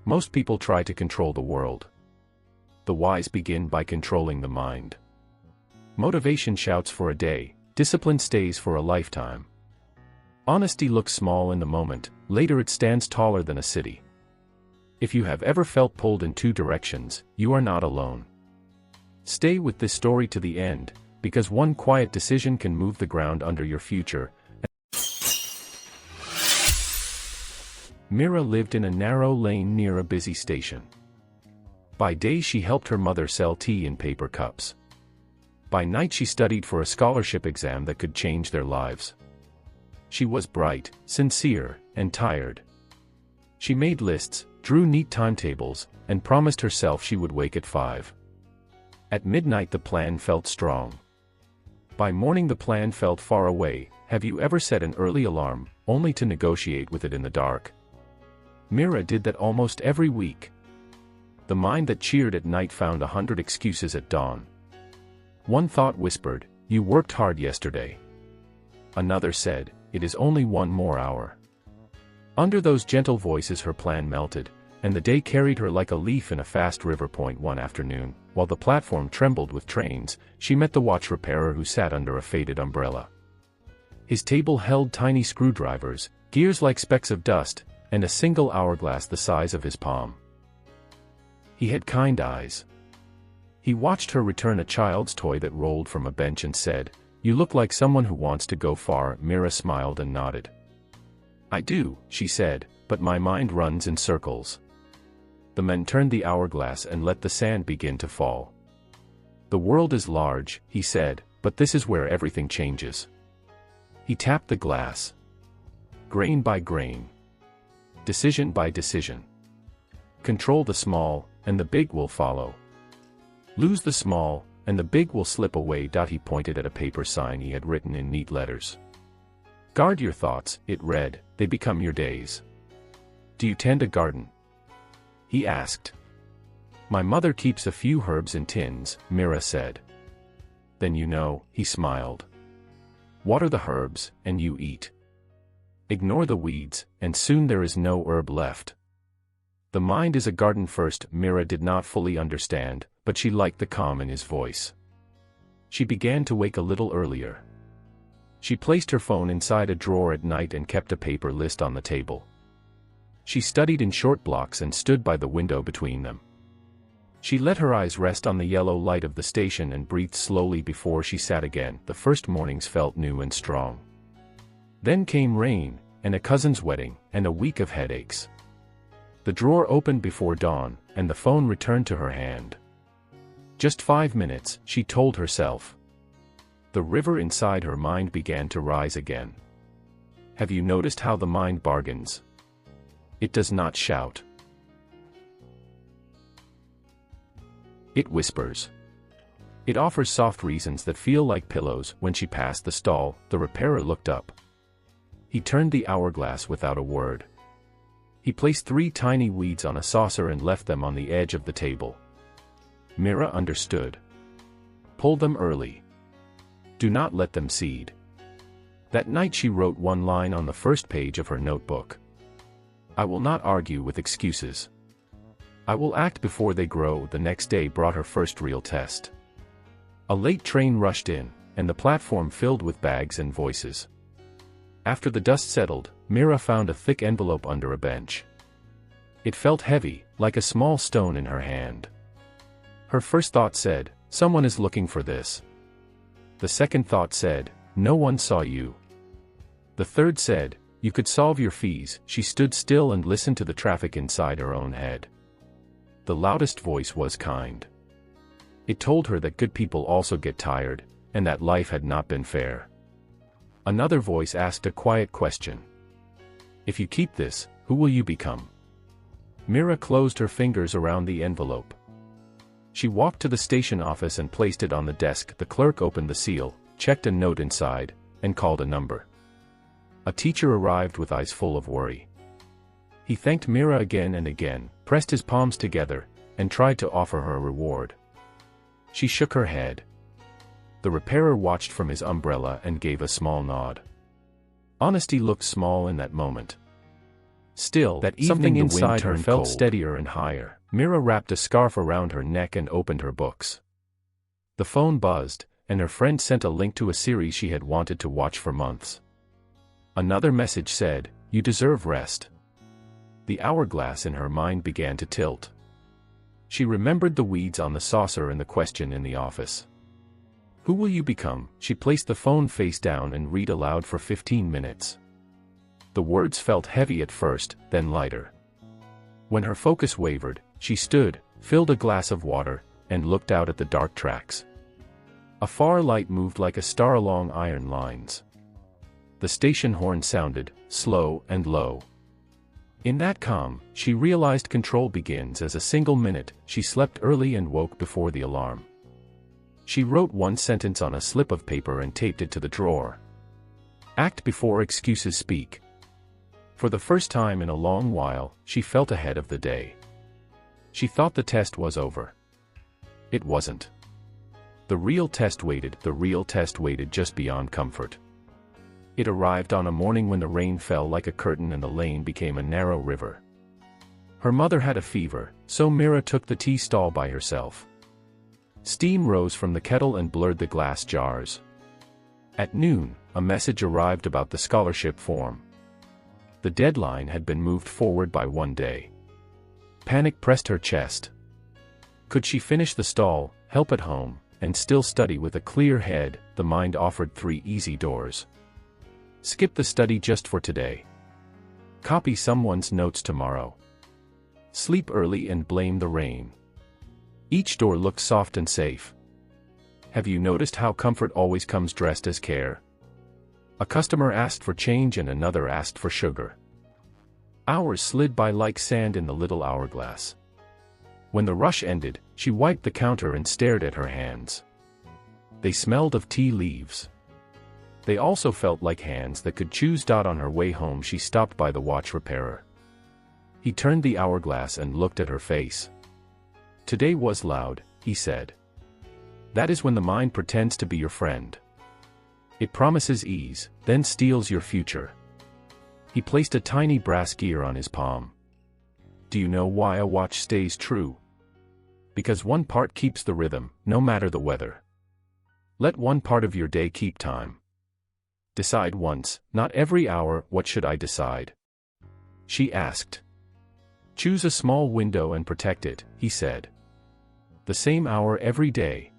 Most people try to control the world. The wise begin by controlling the mind. Motivation shouts for a day, discipline stays for a lifetime. Honesty looks small in the moment, later it stands taller than a city. If you have ever felt pulled in two directions, you are not alone. Stay with this story to the end, because one quiet decision can move the ground under your future. Mira lived in a narrow lane near a busy station. By day she helped her mother sell tea in paper cups. By night she studied for a scholarship exam that could change their lives. She was bright, sincere, and tired. She made lists, drew neat timetables, and promised herself she would wake at 5. At midnight the plan felt strong. By morning the plan felt far away. Have you ever set an early alarm, only to negotiate with it in the dark? Mira did that almost every week. The mind that cheered at night found 100 excuses at dawn. One thought whispered, "You worked hard yesterday." Another said, "It is only one more hour." Under those gentle voices her plan melted, and the day carried her like a leaf in a fast river. One afternoon, while the platform trembled with trains, she met the watch repairer who sat under a faded umbrella. His table held tiny screwdrivers, gears like specks of dust, and a single hourglass the size of his palm. He had kind eyes. He watched her return a child's toy that rolled from a bench and said, "You look like someone who wants to go far." Mira smiled and nodded. "I do," she said, "but my mind runs in circles." The man turned the hourglass and let the sand begin to fall. "The world is large," he said, "but this is where everything changes." He tapped the glass. Grain by grain. Decision by decision. Control the small, and the big will follow. Lose the small, and the big will slip away. He pointed at a paper sign he had written in neat letters. "Guard your thoughts," it read, "they become your days." "Do you tend a garden?" he asked. "My mother keeps a few herbs in tins," Mira said. "Then you know," he smiled. "Water the herbs, and you eat. Ignore the weeds, and soon there is no herb left." The mind is a garden first. Mira did not fully understand, but she liked the calm in his voice. She began to wake a little earlier. She placed her phone inside a drawer at night and kept a paper list on the table. She studied in short blocks and stood by the window between them. She let her eyes rest on the yellow light of the station and breathed slowly before she sat again. The first mornings felt new and strong. Then came rain, and a cousin's wedding, and a week of headaches. The drawer opened before dawn, and the phone returned to her hand. Just 5 minutes, she told herself. The river inside her mind began to rise again. Have you noticed how the mind bargains? It does not shout. It whispers. It offers soft reasons that feel like pillows. When she passed the stall, the repairer looked up. He turned the hourglass without a word. He placed 3 tiny weeds on a saucer and left them on the edge of the table. Mira understood. Pull them early. Do not let them seed. That night she wrote one line on the first page of her notebook. I will not argue with excuses. I will act before they grow. The next day brought her first real test. A late train rushed in, and the platform filled with bags and voices. After the dust settled, Mira found a thick envelope under a bench. It felt heavy, like a small stone in her hand. Her first thought said, "Someone is looking for this." The second thought said, "No one saw you." The third said, "You could solve your fees." She stood still and listened to the traffic inside her own head. The loudest voice was kind. It told her that good people also get tired, and that life had not been fair. Another voice asked a quiet question. If you keep this, who will you become? Mira closed her fingers around the envelope. She walked to the station office and placed it on the desk. The clerk opened the seal, checked a note inside, and called a number. A teacher arrived with eyes full of worry. He thanked Mira again and again, pressed his palms together, and tried to offer her a reward. She shook her head. The repairer watched from his umbrella and gave a small nod. Honesty looked small in that moment. Still, that evening something inside her felt steadier and higher. Mira wrapped a scarf around her neck and opened her books. The phone buzzed, and her friend sent a link to a series she had wanted to watch for months. Another message said, "You deserve rest." The hourglass in her mind began to tilt. She remembered the weeds on the saucer and the question in the office. "Who will you become?" She placed the phone face down and read aloud for 15 minutes. The words felt heavy at first, then lighter. When her focus wavered, she stood, filled a glass of water, and looked out at the dark tracks. A far light moved like a star along iron lines. The station horn sounded, slow and low. In that calm, she realized control begins as a single minute. She slept early and woke before the alarm. She wrote one sentence on a slip of paper and taped it to the drawer. Act before excuses speak. For the first time in a long while, she felt ahead of the day. She thought the test was over. It wasn't. The real test waited just beyond comfort. It arrived on a morning when the rain fell like a curtain and the lane became a narrow river. Her mother had a fever, so Mira took the tea stall by herself. Steam rose from the kettle and blurred the glass jars. At noon, a message arrived about the scholarship form. The deadline had been moved forward by 1 day. Panic pressed her chest. Could she finish the stall, help at home, and still study with a clear head? The mind offered 3 easy doors. Skip the study just for today. Copy someone's notes tomorrow. Sleep early and blame the rain. Each door looked soft and safe. Have you noticed how comfort always comes dressed as care? A customer asked for change and another asked for sugar. Hours slid by like sand in the little hourglass. When the rush ended, she wiped the counter and stared at her hands. They smelled of tea leaves. They also felt like hands that could choose. On her way home, she stopped by the watch repairer. He turned the hourglass and looked at her face. Today was loud, he said. That is when the mind pretends to be your friend. It promises ease, then steals your future. He placed a tiny brass gear on his palm. Do you know why a watch stays true? Because one part keeps the rhythm, no matter the weather. Let one part of your day keep time. Decide once, not every hour. What should I decide? She asked. Choose a small window and protect it, he said. The same hour every day.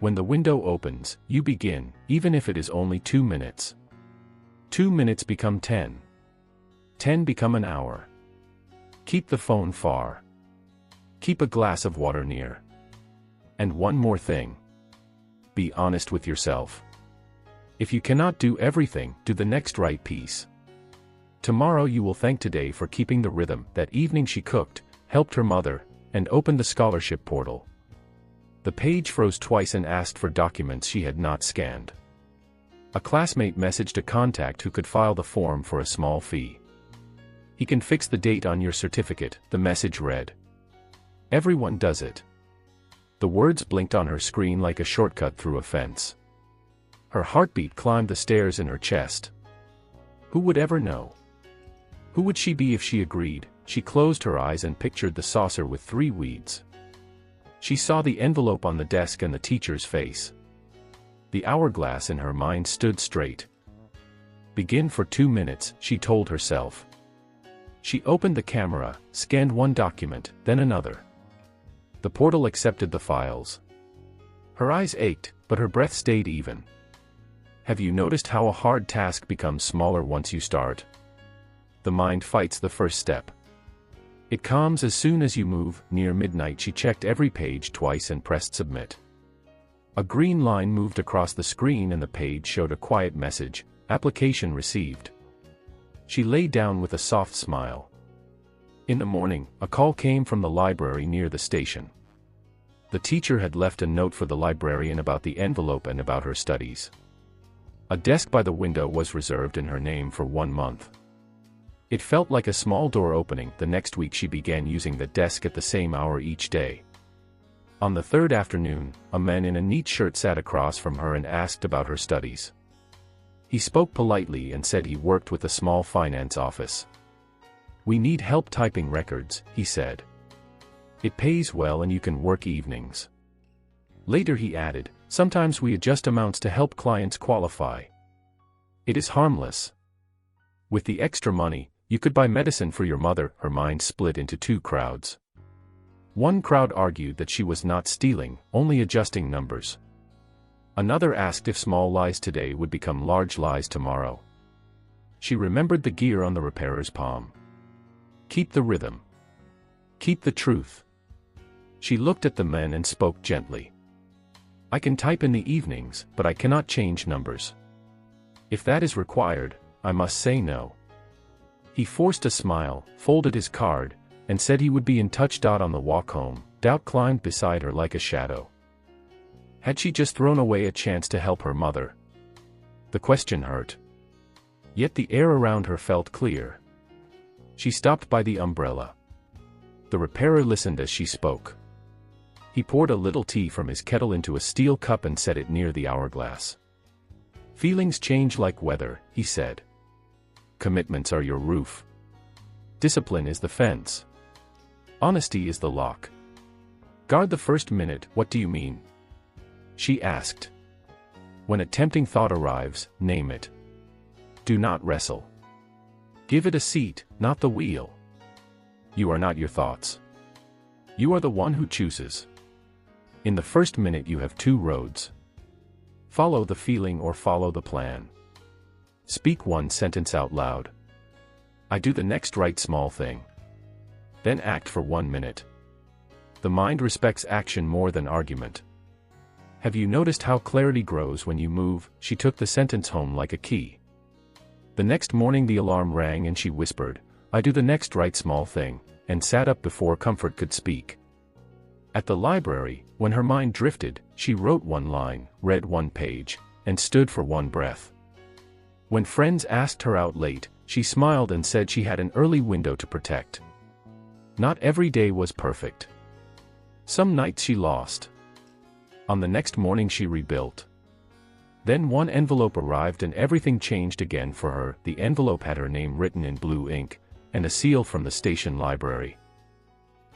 When the window opens, you begin, even if it is only 2 minutes. 2 minutes become 10. 10 become an hour. Keep the phone far. Keep a glass of water near. And one more thing. Be honest with yourself. If you cannot do everything, do the next right piece. Tomorrow you will thank today for keeping the rhythm. That evening she cooked, helped her mother, and opened the scholarship portal. The page froze twice and asked for documents she had not scanned. A classmate messaged a contact who could file the form for a small fee. He can fix the date on your certificate, the message read. Everyone does it. The words blinked on her screen like a shortcut through a fence. Her heartbeat climbed the stairs in her chest. Who would ever know? Who would she be if she agreed? She closed her eyes and pictured the saucer with 3 weeds. She saw the envelope on the desk and the teacher's face. The hourglass in her mind stood straight. Begin for 2 minutes, she told herself. She opened the camera, scanned one document, then another. The portal accepted the files. Her eyes ached, but her breath stayed even. Have you noticed how a hard task becomes smaller once you start? The mind fights the first step. It calms as soon as you move. Near midnight she checked every page twice and pressed submit. A green line moved across the screen and the page showed a quiet message, application received. She lay down with a soft smile. In the morning, a call came from the library near the station. The teacher had left a note for the librarian about the envelope and about her studies. A desk by the window was reserved in her name for 1 month. It felt like a small door opening. The next week she began using the desk at the same hour each day. On the 3rd afternoon, a man in a neat shirt sat across from her and asked about her studies. He spoke politely and said he worked with a small finance office. "We need help typing records," he said. "It pays well and you can work evenings." Later he added, "Sometimes we adjust amounts to help clients qualify. It is harmless. With the extra money, you could buy medicine for your mother." Her mind split into two crowds. One crowd argued that she was not stealing, only adjusting numbers. Another asked if small lies today would become large lies tomorrow. She remembered the gear on the repairer's palm. Keep the rhythm. Keep the truth. She looked at the men and spoke gently. "I can type in the evenings, but I cannot change numbers. If that is required, I must say no." He forced a smile, folded his card, and said he would be in touch. On the walk home, doubt climbed beside her like a shadow. Had she just thrown away a chance to help her mother? The question hurt. Yet the air around her felt clear. She stopped by the umbrella. The repairer listened as she spoke. He poured a little tea from his kettle into a steel cup and set it near the hourglass. "Feelings change like weather," he said. "Commitments are your roof. Discipline is the fence. Honesty is the lock. Guard the first minute." "What do you mean?" she asked. "When a tempting thought arrives, name it. Do not wrestle. Give it a seat, not the wheel. You are not your thoughts. You are the one who chooses. In the first minute you have two roads. Follow the feeling or follow the plan. Speak one sentence out loud. I do the next right small thing. Then act for 1 minute. The mind respects action more than argument. Have you noticed how clarity grows when you move?" She took the sentence home like a key. The next morning the alarm rang and she whispered, "I do the next right small thing," and sat up before comfort could speak. At the library, when her mind drifted, she wrote one line, read one page, and stood for one breath. When friends asked her out late, she smiled and said she had an early window to protect. Not every day was perfect. Some nights she lost. On the next morning she rebuilt. Then one envelope arrived and everything changed again for her. The envelope had her name written in blue ink, and a seal from the station library.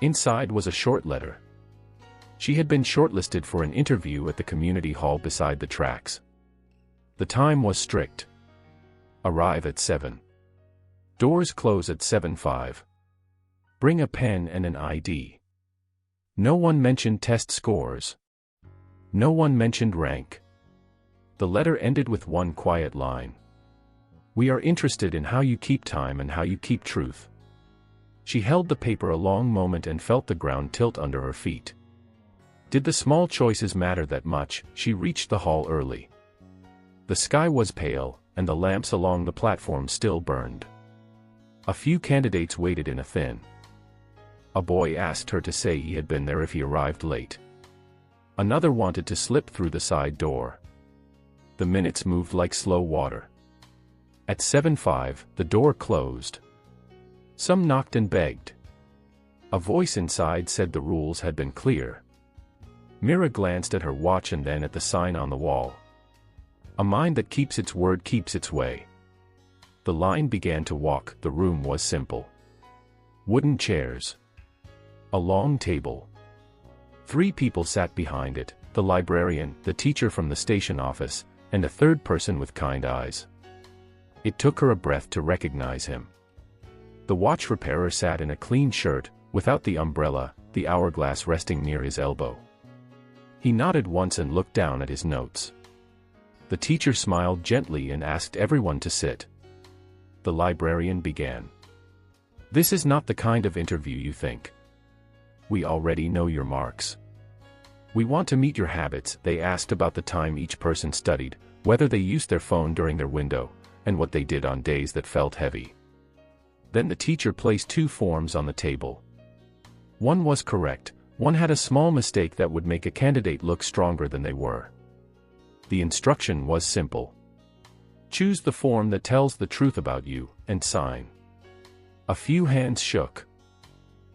Inside was a short letter. She had been shortlisted for an interview at the community hall beside the tracks. The time was strict. Arrive at 7. Doors close at 7:05. Bring a pen and an ID. No one mentioned test scores. No one mentioned rank. The letter ended with one quiet line. We are interested in how you keep time and how you keep truth. She held the paper a long moment and felt the ground tilt under her feet. Did the small choices matter that much? She reached the hall early. The sky was pale, and the lamps along the platform still burned. A few candidates waited in a thin. A boy asked her to say he had been there if he arrived late. Another wanted to slip through the side door. The minutes moved like slow water. At 7:05, the door closed. Some knocked and begged. A voice inside said the rules had been clear. Mira glanced at her watch and then at the sign on the wall. A mind that keeps its word keeps its way. The line began to walk. The room was simple. Wooden chairs. A long table. 3 people sat behind it, the librarian, the teacher from the station office, and a third person with kind eyes. It took her a breath to recognize him. The watch repairer sat in a clean shirt, without the umbrella, the hourglass resting near his elbow. He nodded once and looked down at his notes. The teacher smiled gently and asked everyone to sit. The librarian began. This is not the kind of interview you think. We already know your marks. We want to meet your habits. They asked about the time each person studied, whether they used their phone during their window, and what they did on days that felt heavy. Then the teacher placed 2 forms on the table. One was correct, one had a small mistake that would make a candidate look stronger than they were. The instruction was simple. Choose the form that tells the truth about you, and sign. A few hands shook.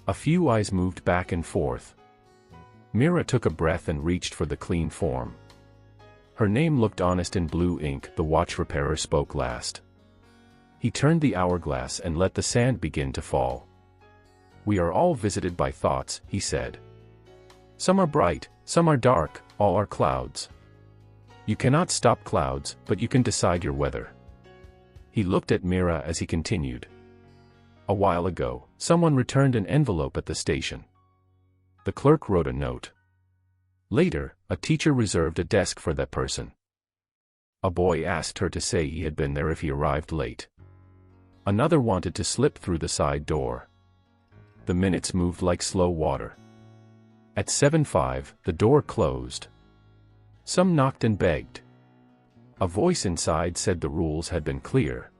A few eyes moved back and forth. Mira took a breath and reached for the clean form. Her name looked honest in blue ink. The watch repairer spoke last. He turned the hourglass and let the sand begin to fall. "We are all visited by thoughts," he said. "Some are bright, some are dark, all are clouds. You cannot stop clouds, but you can decide your weather." He looked at Mira as he continued. "A while ago, someone returned an envelope at the station. The clerk wrote a note. Later, a teacher reserved a desk for that person. A boy asked her to say he had been there if he arrived late. Another wanted to slip through the side door. The minutes moved like slow water. At 7:05, the door closed. Some knocked and begged. A voice inside said the rules had been clear."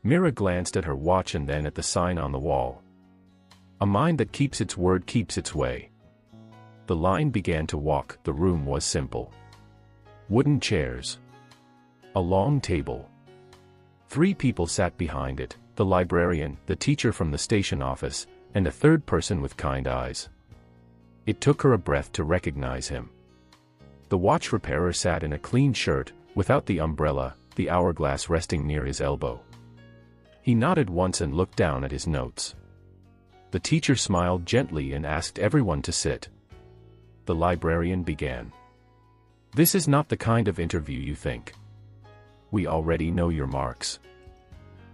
Mira glanced at her watch and then at the sign on the wall. "A mind that keeps its word keeps its way." The line began to walk. The room was simple. Wooden chairs. A long table. 3 people sat behind it, the librarian, the teacher from the station office, and a third person with kind eyes. It took her a breath to recognize him. The watch repairer sat in a clean shirt, without the umbrella, the hourglass resting near his elbow. He nodded once and looked down at his notes. The teacher smiled gently and asked everyone to sit. The librarian began. "This is not the kind of interview you think. We already know your marks.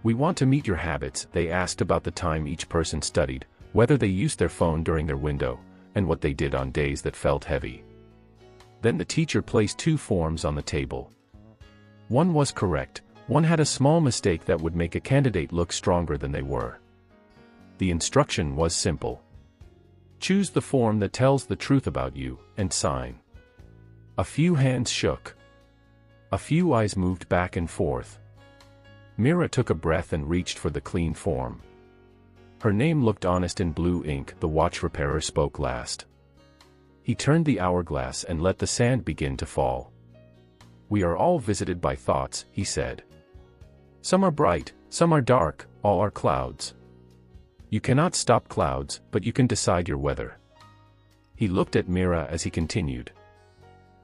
We want to meet your habits." They asked about the time each person studied, whether they used their phone during their window, and what they did on days that felt heavy. Then the teacher placed 2 forms on the table. One was correct, one had a small mistake that would make a candidate look stronger than they were. The instruction was simple. Choose the form that tells the truth about you, and sign. A few hands shook. A few eyes moved back and forth. Mira took a breath and reached for the clean form. Her name looked honest in blue ink. The watch repairer spoke last. He turned the hourglass and let the sand begin to fall. "We are all visited by thoughts," he said. "Some are bright, some are dark, all are clouds. You cannot stop clouds, but you can decide your weather." He looked at Mira as he continued.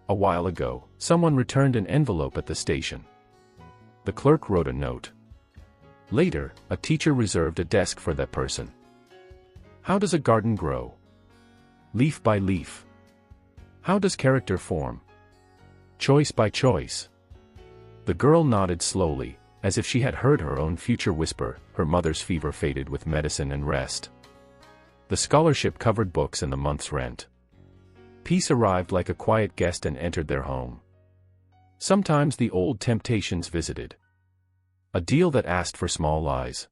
"A while ago, someone returned an envelope at the station. The clerk wrote a note. Later, a teacher reserved a desk for that person. How does a garden grow? Leaf by leaf. How does character form? Choice by choice." The girl nodded slowly, as if she had heard her own future whisper. Her mother's fever faded with medicine and rest. The scholarship covered books and the month's rent. Peace arrived like a quiet guest and entered their home. Sometimes the old temptations visited. A deal that asked for small lies.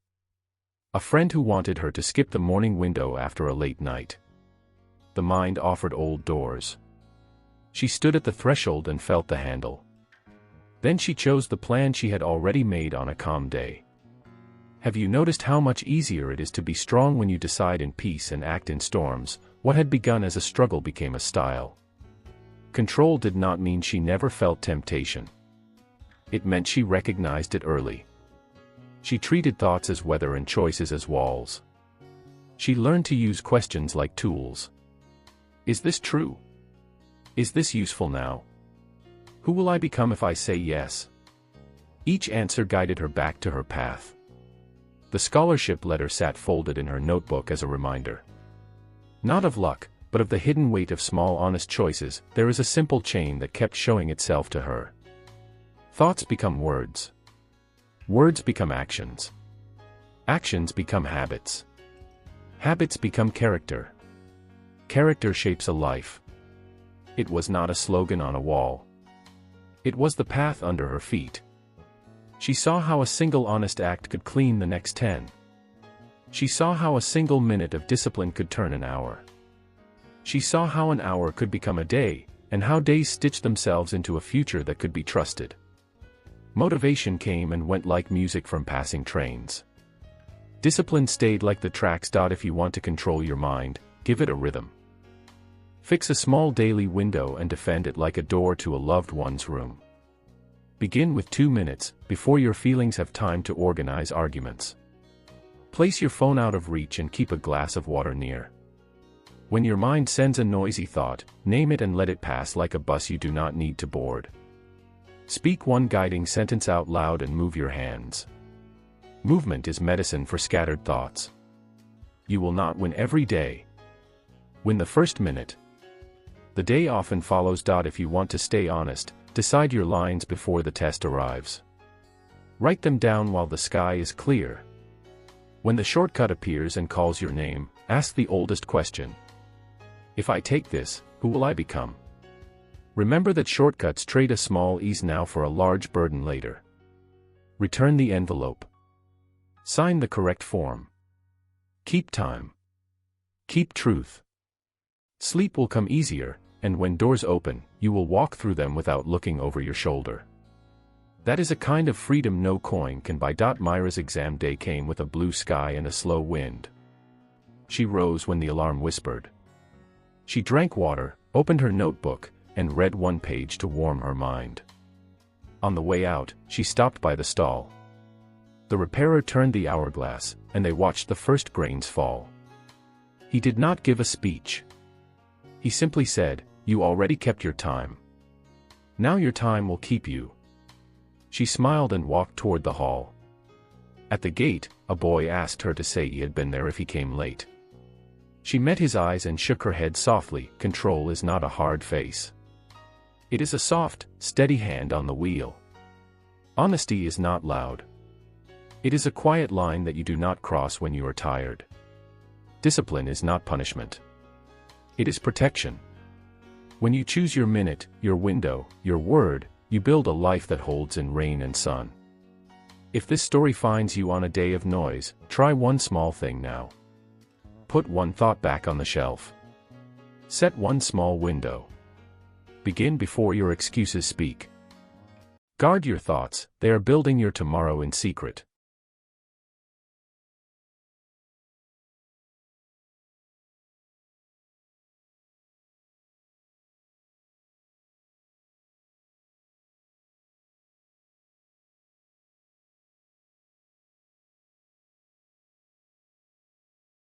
A friend who wanted her to skip the morning window after a late night. The mind offered old doors. She stood at the threshold and felt the handle. Then she chose the plan she had already made on a calm day. Have you noticed how much easier it is to be strong when you decide in peace and act in storms? What had begun as a struggle became a style. Control did not mean she never felt temptation. It meant she recognized it early. She treated thoughts as weather and choices as walls. She learned to use questions like tools. Is this true? Is this useful now? Who will I become if I say yes? Each answer guided her back to her path. The scholarship letter sat folded in her notebook as a reminder. Not of luck, but of the hidden weight of small honest choices. There is a simple chain that kept showing itself to her. Thoughts become words. Words become actions. Actions become habits. Habits become character. Character shapes a life. It was not a slogan on a wall. It was the path under her feet. She saw how a single honest act could clean the next 10. She saw how a single minute of discipline could turn an hour. She saw how an hour could become a day, and how days stitched themselves into a future that could be trusted. Motivation came and went like music from passing trains. Discipline stayed like the tracks. If you want to control your mind, give it a rhythm. Fix a small daily window and defend it like a door to a loved one's room. Begin with 2 minutes, before your feelings have time to organize arguments. Place your phone out of reach and keep a glass of water near. When your mind sends a noisy thought, name it and let it pass like a bus you do not need to board. Speak one guiding sentence out loud and move your hands. Movement is medicine for scattered thoughts. You will not win every day. Win the first minute. The day often follows. If you want to stay honest, decide your lines before the test arrives. Write them down while the sky is clear. When the shortcut appears and calls your name, ask the oldest question. If I take this, who will I become? Remember that shortcuts trade a small ease now for a large burden later. Return the envelope. Sign the correct form. Keep time. Keep truth. Sleep will come easier, and when doors open, you will walk through them without looking over your shoulder. That is a kind of freedom no coin can buy. Myra's exam day came with a blue sky and a slow wind. She rose when the alarm whispered. She drank water, opened her notebook, and read one page to warm her mind. On the way out, she stopped by the stall. The repairer turned the hourglass, and they watched the first grains fall. He did not give a speech. He simply said, "You already kept your time. Now your time will keep you." She smiled and walked toward the hall. At the gate, a boy asked her to say he had been there if he came late. She met his eyes and shook her head softly. Control is not a hard face. It is a soft, steady hand on the wheel. Honesty is not loud. It is a quiet line that you do not cross when you are tired. Discipline is not punishment. It is protection. When you choose your minute, your window, your word, you build a life that holds in rain and sun. If this story finds you on a day of noise, try one small thing now. Put one thought back on the shelf. Set one small window. Begin before your excuses speak. Guard your thoughts, they are building your tomorrow in secret.